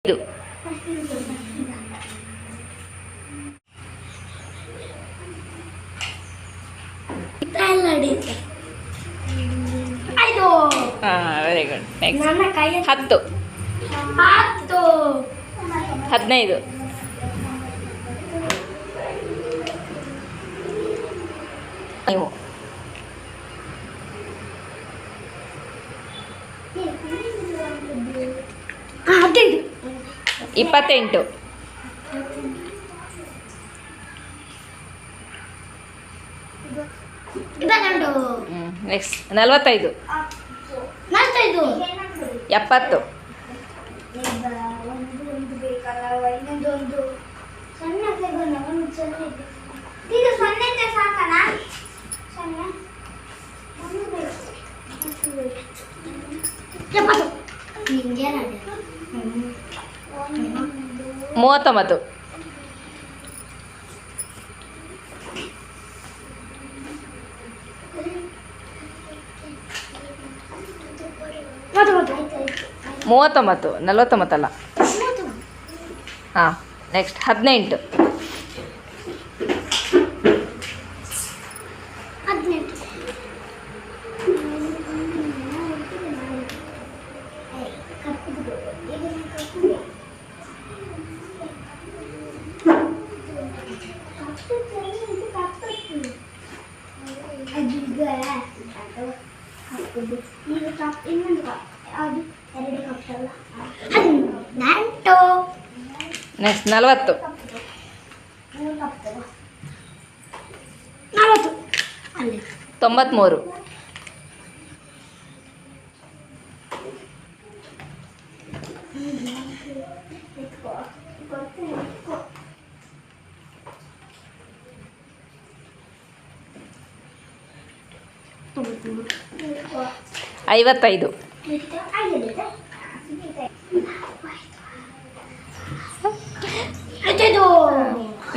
ಇದು very good. Next 10 15 ನೀವು 28 next 45 70 39 49 ಅಲ್ಲ. ಹಾಂ ನೆಕ್ಸ್ಟ್ 18 ನೆಕ್ಸ್ಟ್ 40 93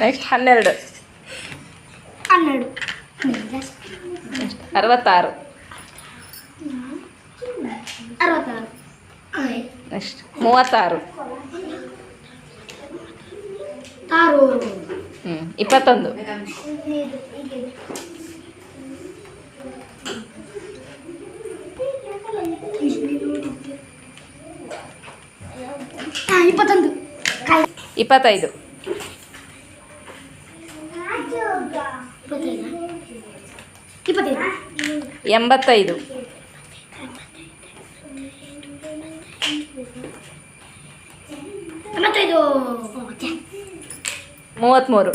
55 ನೆಕ್ಸ್ಟ್ 12 66 ನೆಕ್ಸ್ಟ್ 36 21 25 85 33 100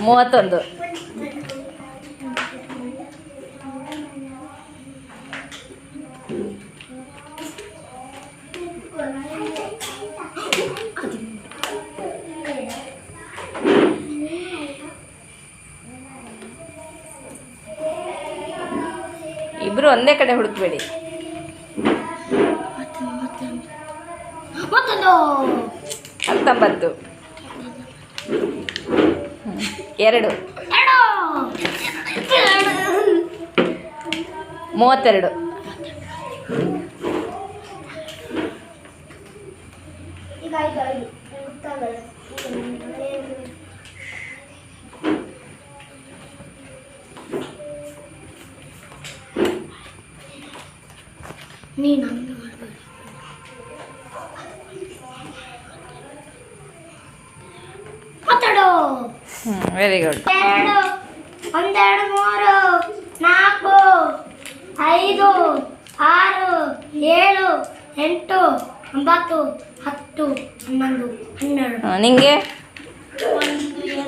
31 ಇಬ್ರು ಒಂದೇ ಕಡೆ ಹುಡುಕ್ಬೇಡಿ. 19 2 32 ವೆರಿ ಗುಡ್. 1 2 3 4 5 6 7 8 9 10 11 12 ನಿಂಗೆ 1 2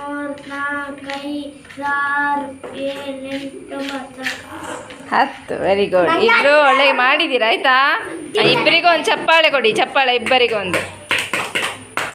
3 4 5 6 7 8 10 ವೆರಿ ಗುಡ್. ಇಬ್ರು ಒಳ್ಳೆ ಮಾಡಿದ್ದೀರಾ. ಆಯ್ತಾ? ಇಬ್ಬರಿಗೂ ಒಂದು ಚಪ್ಪಾಳೆ ಕೊಡಿ. ಚಪ್ಪಾಳೆ ಇಬ್ಬರಿಗೂ ಒಂದು.